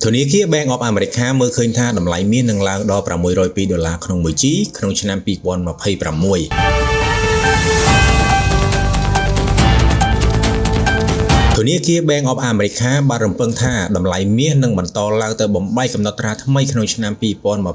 ធនាគារ Bank of America មើលឃើញថាតម្លៃមាសនឹងឡើងដល់$602ក្នុង1ជីក្នុងឆ្នាំ2026 ធនាគារ Bank of America បានរំពឹងថាតម្លៃមាសនឹងបន្តឡើងទៅបំបីកំណត់ត្រាថ្មីក្នុងឆ្នាំ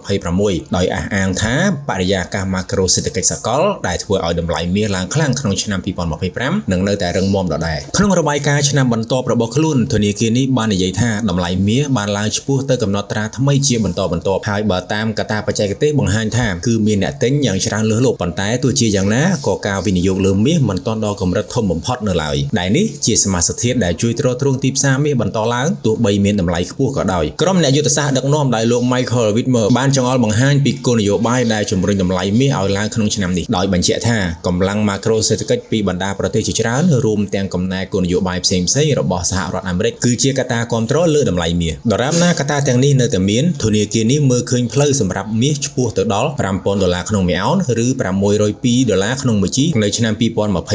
2026ដោយអះអាងថាបរិយាកាសម៉ាក្រូសេដ្ឋកិច្ចសកលដែលធ្វើឲ្យតម្លៃមាសឡើងខ្លាំងក្នុងឆ្នាំ2025នឹងនៅតែរឹងមាំដដែលក្នុងរបាយការណ៍ឆ្នាំបន្ទាប់របស់ខ្លួនធនាគារនេះបាននិយាយថាតម្លៃមាសបានឡើងឆ្ពោះទៅកំណត់ត្រាថ្មីជាបន្តបន្ទាប់ហើយបើតាមកត្តាបច្ចេកទេសបង្ហាញថាគឺមានអ្នកទិញយ៉ាងច្រើនលើសលប់ប៉ុន្តែទោះជាយ៉ាងណាក៏ការវិនិយោគលើមាសមិនទាន់ដល់កម្រិតធំបំផុតនៅឡើយដែលនេះជាសមាសធាតុដែលជួយទ្រទ្រង់ទីផ្សារមាសបន្តឡើងទោះបីមានតម្លៃខ្ពស់ក៏ដោយក្រុមអ្នកយុទ្ធសាស្ត្រដឹកនាំដោយលោក Michael Whitmer បានចងល់បង្ហាញពីគោលនយោបាយដែលជំរុញតម្លៃមាសឲ្យឡើងក្នុងឆ្នាំនេះដោយបញ្ជាក់ថាកម្លាំងម៉ាក្រូសេដ្ឋកិច្ចពីបណ្ដាប្រទេសជាច្រើនរួមទាំងកំណែគោលនយោបាយផ្សេងៗរបស់សហរដ្ឋអាមេរិកគឺជាកត្តាគាំទ្រលើតម្លៃមាសដរាបណាកត្តាទាំងនេះនៅតែមានធនាគារនេះមើលឃើញផ្លូវសម្រាប់មាសឆ្ពោះទៅដល់$5,000ក្នុង1អោនឬ$602ក្នុង1ជីនៅឆ្នាំ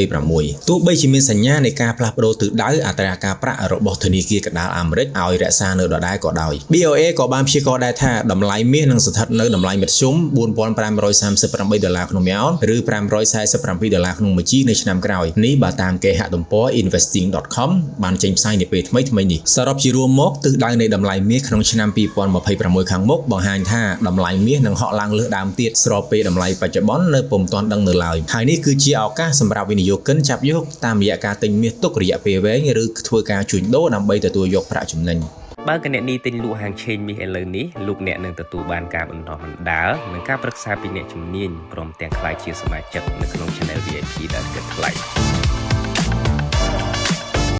2026ទោះបីជាមានសញ្ញានៃការផ្លាស់ប្ដូរទិសដៅអត្រាការប្រាក់របស់ធនាគារកណ្ដាលអាមេរិកឲ្យរក្សានៅដដែលក៏ដោយ BOA ក៏បានព្យាករណ៍ដែរថាតម្លៃមាសនឹងស្ថិតនៅតម្លៃមធ្យម$4,538ក្នុង1អោនឬ$547ក្នុង1ជីនៅឆ្នាំក្រោយនេះបើតាមគេហទំព័រ investing.com បានចេញផ្សាយនាពេលថ្មីនេះសរុបជារួមមកទិសដៅនៃតម្លៃមាសក្នុងឆ្នាំ2026ខាងមុខបង្ហាញថាតម្លៃមាសនឹងហក់ឡើងលើសដើមទៀតស្របពេលតម្លៃបច្ចុប្បន្ននៅពុំទាន់ដឹងនៅឡើយហើយនេះគឺជាឱកាសសម្រាប់វិនិយោគិនចាប់យកតាមរយៈការទិញមាសទុករយៈពេលវែងឬធ្វើការជួញដូរដើម្បីទទួលយកប្រាក់ចំណេញបើកអ្នកនេះទិញលក់ហាងឆេងមាសឥឡូវនេះលោកអ្នកនឹងទទួលបានការបន្តបណ្ដាលនិងការប្រឹក្សាពីអ្នកជំនាញព្រមទាំងក្លាយជាសមាជិកនៅក្នុង Channel VIP ដែលគិតថ្លៃ